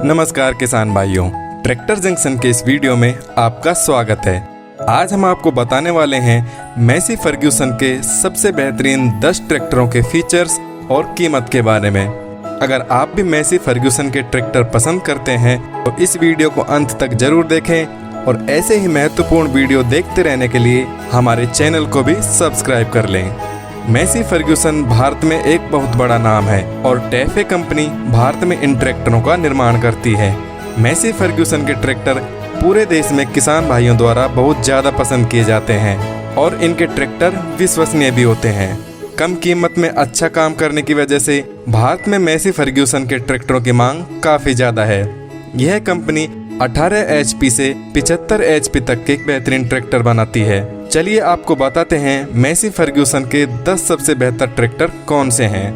नमस्कार किसान भाइयों, ट्रैक्टर जंक्शन के इस वीडियो में आपका स्वागत है। आज हम आपको बताने वाले हैं मैसी फर्ग्यूसन के सबसे बेहतरीन 10 ट्रैक्टरों के फीचर्स और कीमत के बारे में। अगर आप भी मैसी फर्ग्यूसन के ट्रैक्टर पसंद करते हैं तो इस वीडियो को अंत तक जरूर देखें और ऐसे ही महत्वपूर्ण वीडियो देखते रहने के लिए हमारे चैनल को भी सब्सक्राइब कर लें। मैसी फर्ग्यूसन भारत में एक बहुत बड़ा नाम है और टैफे कंपनी भारत में इन ट्रैक्टरों का निर्माण करती है। मैसी फर्ग्यूसन के ट्रैक्टर पूरे देश में किसान भाइयों द्वारा बहुत ज़्यादा पसंद किए जाते हैं और इनके ट्रैक्टर विश्वसनीय भी होते हैं। कम कीमत में अच्छा काम करने की वजह से भारत में मैसी फर्ग्यूसन के ट्रैक्टरों की मांग काफ़ी ज़्यादा है। यह कंपनी 18 HP से 75 HP तक के बेहतरीन ट्रैक्टर बनाती है। चलिए आपको बताते हैं मैसी फर्ग्यूसन के 10 सबसे बेहतर ट्रैक्टर कौन से हैं।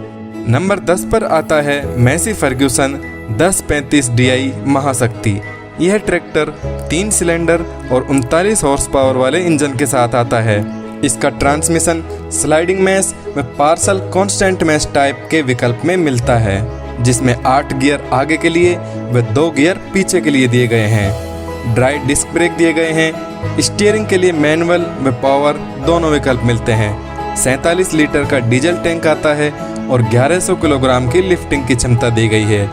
नंबर 10 पर आता है मैसी फर्ग्यूसन 1035 DI महाशक्ति। यह ट्रैक्टर 3 सिलेंडर और 39 हॉर्स पावर वाले इंजन के साथ आता है। इसका ट्रांसमिशन स्लाइडिंग मैश व पार्सल कांस्टेंट मैश टाइप के विकल्प में मिलता है, जिसमें 8 गियर आगे के लिए व 2 गियर पीछे के लिए दिए गए हैं। ड्राई डिस्क ब्रेक दिए गए हैं। स्टीयरिंग के लिए मैनुअल व पावर दोनों विकल्प मिलते हैं। 47 लीटर का डीजल टैंक आता है और 1100 किलोग्राम की लिफ्टिंग की क्षमता दी गई है।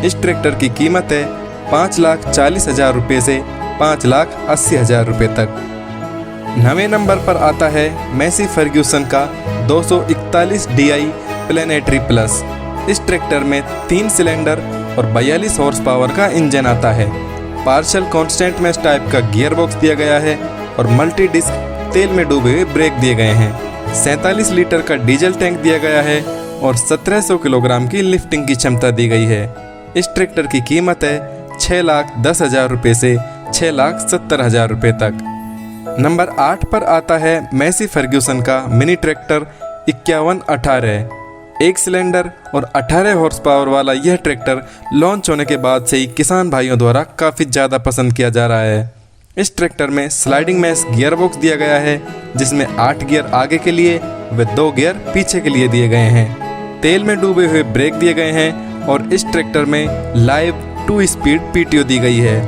इस ट्रैक्टर की कीमत है 5,40,000 रुपये से 5,80,000 रुपये तक। 9वें नंबर पर आता है मैसी फर्ग्यूसन का 241 DI प्लेनेटरी प्लस। इस ट्रैक्टर में 3 सिलेंडर और 42 हॉर्स पावर का इंजन आता है। पार्शल कांस्टेंट मैश टाइप का गियर बॉक्स दिया गया है और मल्टी डिस्क तेल में डूबे हुए ब्रेक दिए गए हैं। 47 लीटर का डीजल टैंक दिया गया है और 1700 किलोग्राम की लिफ्टिंग की क्षमता दी गई है। इस ट्रैक्टर की कीमत है 6,10,000 रुपये से 6,70,000 रुपये तक। नंबर 8 पर आता है मैसी फर्ग्यूसन का मिनी ट्रैक्टर 5118। 1 सिलेंडर और 18 हॉर्स पावर वाला यह ट्रैक्टर लॉन्च होने के बाद से ही किसान भाइयों द्वारा काफ़ी ज़्यादा पसंद किया जा रहा है। इस ट्रैक्टर में स्लाइडिंग मैश गियर बॉक्स दिया गया है, जिसमें 8 गियर आगे के लिए व 2 गियर पीछे के लिए दिए गए हैं। तेल में डूबे हुए ब्रेक दिए गए हैं और इस ट्रैक्टर में लाइव 2 स्पीड PTO दी गई है।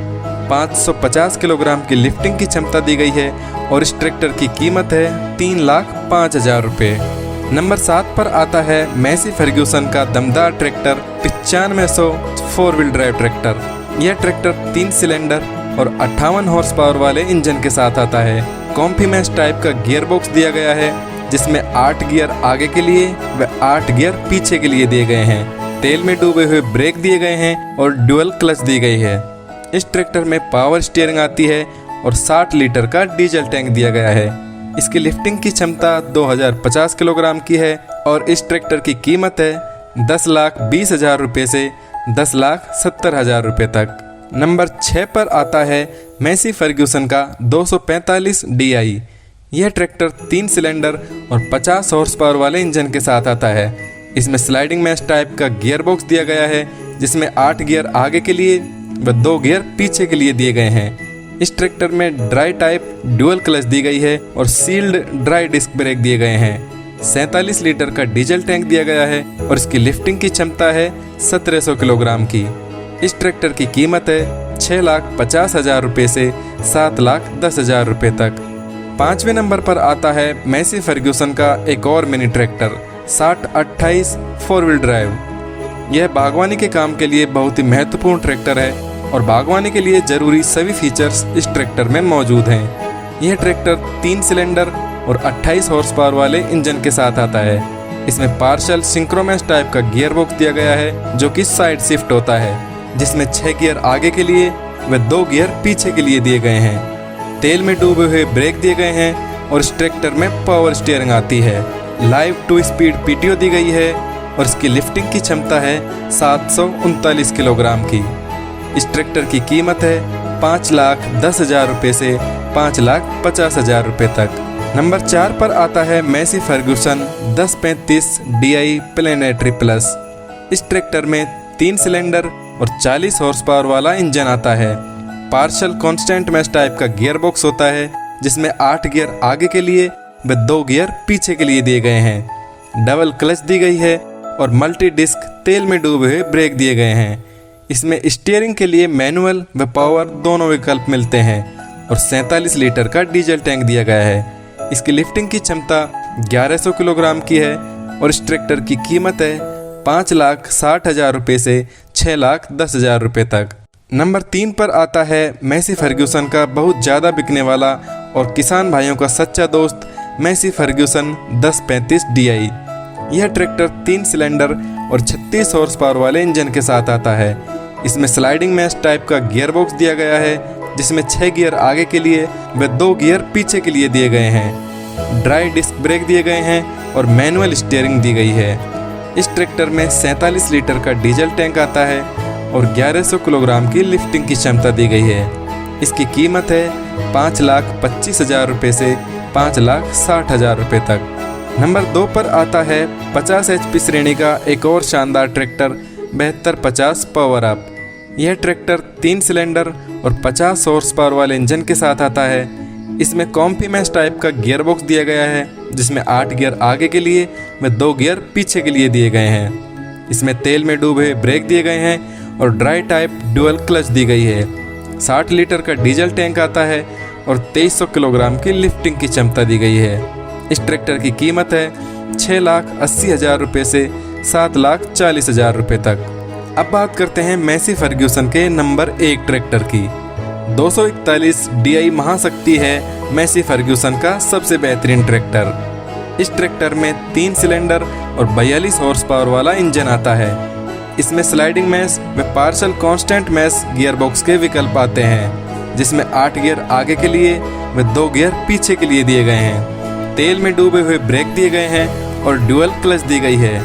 550 किलोग्राम की लिफ्टिंग की क्षमता दी गई है और इस ट्रैक्टर की कीमत है 3,05,000 रुपये। नंबर 7 पर आता है मैसी फर्ग्यूसन का दमदार ट्रैक्टर 9500 4 व्हील ड्राइव ट्रैक्टर। यह ट्रैक्टर 3 सिलेंडर और 58 हॉर्स पावर वाले इंजन के साथ आता है। कॉम्फी मैश टाइप का गियर बॉक्स दिया गया है, जिसमें 8 गियर आगे के लिए व 8 गियर पीछे के लिए दिए गए हैं। तेल में डूबे हुए ब्रेक दिए गए हैं और ड्यूअल क्लच दी गई है। इस ट्रैक्टर में पावर स्टीयरिंग आती है और 60 लीटर का डीजल टैंक दिया गया है। इसकी लिफ्टिंग की क्षमता 2050 किलोग्राम की है और इस ट्रैक्टर की कीमत है 10,20,000 रुपये से 10,70,000 रुपये तक। नंबर 6 पर आता है मैसी फर्ग्यूसन का 245 DI। यह ट्रैक्टर 3 सिलेंडर और 50 हॉर्स पावर वाले इंजन के साथ आता है। इसमें स्लाइडिंग मैश टाइप का गियर बॉक्स दिया गया है, जिसमें 8 गियर आगे के लिए व 2 गियर पीछे के लिए दिए गए हैं। इस ट्रैक्टर में ड्राई टाइप ड्यूअल क्लच दी गई है और सील्ड ड्राई डिस्क ब्रेक दिए गए हैं। 47 लीटर का डीजल टैंक दिया गया है और इसकी लिफ्टिंग की क्षमता है 1700 किलोग्राम की। इस ट्रैक्टर की कीमत है 6,50,000 रुपये से 7,10,000 रुपये तक। 5वें नंबर पर आता है मैसी फर्ग्यूसन का एक और मिनी ट्रैक्टर 6028 4 व्हील ड्राइव। यह बागवानी के काम के लिए बहुत ही महत्वपूर्ण ट्रैक्टर है और बागवानी के लिए जरूरी सभी फीचर्स इस ट्रैक्टर में मौजूद हैं। यह ट्रैक्टर 3 सिलेंडर और 28 हॉर्स पावर वाले इंजन के साथ आता है। इसमें पार्शल सिंक्रोमैश टाइप का गियर बॉक्स दिया गया है, जो कि साइड शिफ्ट होता है, जिसमें 6 गियर आगे के लिए व 2 गियर पीछे के लिए दिए गए हैं। तेल में डूबे हुए ब्रेक दिए गए हैं और इस ट्रैक्टर में पावर स्टीयरिंग आती है। लाइव 2 स्पीड PTO दी गई है और इसकी लिफ्टिंग की क्षमता है 739 किलोग्राम की। इस ट्रैक्टर की कीमत है 5,10,000 रुपये से 5,50,000 रुपये तक। नंबर 4 पर आता है Massey Ferguson 1035 DI planetary plus. इस ट्रैक्टर में 3 सिलेंडर और 40 हॉर्स पावर वाला इंजन आता है। पार्शल कांस्टेंट मैश टाइप का गियर बॉक्स होता है, जिसमें 8 गियर आगे के लिए व 2 गियर पीछे के लिए दिए गए हैं। डबल क्लच दी गई है और मल्टी डिस्क तेल में डूबे हुए ब्रेक दिए गए हैं। इसमें स्टीयरिंग के लिए मैनुअल व पावर दोनों विकल्प मिलते हैं और 47 लीटर का डीजल टैंक दिया गया है। इसकी लिफ्टिंग की क्षमता 1100 किलोग्राम की है और इस ट्रैक्टर की कीमत है 5,60,000 रुपये से 6,10,000 रुपये तक। नंबर 3 पर आता है मैसी फर्ग्यूसन का बहुत ज़्यादा बिकने वाला और किसान भाइयों का सच्चा दोस्त मैसी फर्ग्यूसन 1035 DI। यह ट्रैक्टर 3 सिलेंडर और 36 हॉर्स पावर वाले इंजन के साथ आता है। इसमें स्लाइडिंग मैश टाइप का गियर बॉक्स दिया गया है जिसमें 6 गियर आगे के लिए व 2 गियर पीछे के लिए दिए गए हैं। ड्राई डिस्क ब्रेक दिए गए हैं और मैनुअल स्टीयरिंग दी गई है। इस ट्रैक्टर में 47 लीटर का डीजल टैंक आता है और 1100 किलोग्राम की लिफ्टिंग की क्षमता दी गई है। इसकी कीमत है 5,25,000 रुपये से 5,60,000 रुपये तक। नंबर 2 पर आता है 50 HP श्रेणी का एक और शानदार ट्रैक्टर 7250 पावर अप। यह ट्रैक्टर 3 सिलेंडर और 50 हॉर्स पावर वाले इंजन के साथ आता है। इसमें कॉम्पी मैश टाइप का गियर बॉक्स दिया गया है जिसमें 8 गियर आगे के लिए व 2 गियर पीछे के लिए दिए गए हैं। इसमें तेल में डूबे ब्रेक दिए गए हैं और ड्राई टाइप ड्यूअल क्लच दी गई है। 60 लीटर का डीजल टैंक आता है और 2300 किलोग्राम की लिफ्टिंग की क्षमता दी गई है। इस ट्रैक्टर की कीमत है 6,80,000 रुपये से 7,40,000 रुपये तक। अब बात करते हैं मैसी फर्ग्यूसन के नंबर 1 ट्रैक्टर की। 241 DI महाशक्ति है मैसी फर्ग्यूसन का सबसे बेहतरीन ट्रैक्टर। इस ट्रैक्टर में 3 सिलेंडर और 42 हॉर्स पावर वाला इंजन आता है। इसमें स्लाइडिंग मैश व partial constant mesh gear box के विकल्प आते हैं जिसमें 8 गियर आगे के लिए व 2 गियर पीछे के लिए दिए गए हैं। तेल में डूबे हुए ब्रेक दिए गए हैं और ड्यूअल क्लच दी गई है।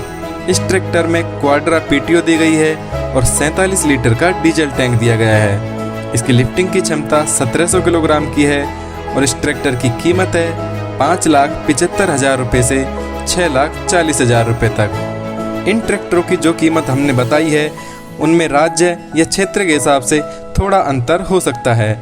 इस ट्रैक्टर में क्वाड्रा PTO दी गई है और 47 लीटर का डीजल टैंक दिया गया है। इसकी लिफ्टिंग की क्षमता 1700 किलोग्राम की है और इस ट्रैक्टर की कीमत है 5,75,000 रुपये से 6,40,000 रुपये तक। इन ट्रैक्टरों की जो कीमत हमने बताई है उनमें राज्य या क्षेत्र के हिसाब से थोड़ा अंतर हो सकता है।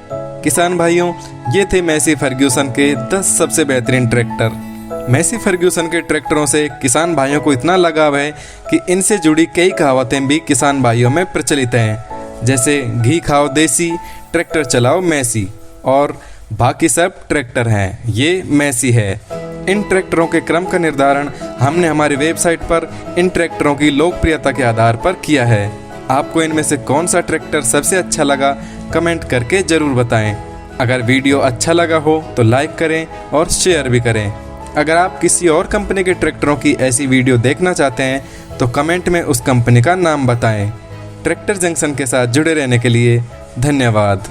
किसान भाइयों, ये थे मैसी फर्ग्यूसन के 10 सबसे बेहतरीन ट्रैक्टर। मैसी फर्ग्यूसन के ट्रैक्टरों से किसान भाइयों को इतना लगाव है कि इनसे जुड़ी कई कहावतें भी किसान भाइयों में प्रचलित हैं, जैसे घी खाओ देसी, ट्रैक्टर चलाओ मैसी और बाकी सब ट्रैक्टर हैं, ये मैसी है। इन ट्रैक्टरों के क्रम का निर्धारण हमने हमारी वेबसाइट पर इन ट्रैक्टरों की लोकप्रियता के आधार पर किया है। आपको इनमें से कौन सा ट्रैक्टर सबसे अच्छा लगा कमेंट करके ज़रूर बताएं। अगर वीडियो अच्छा लगा हो तो लाइक करें और शेयर भी करें। अगर आप किसी और कंपनी के ट्रैक्टरों की ऐसी वीडियो देखना चाहते हैं तो कमेंट में उस कंपनी का नाम बताएं। ट्रैक्टर जंक्शन के साथ जुड़े रहने के लिए धन्यवाद।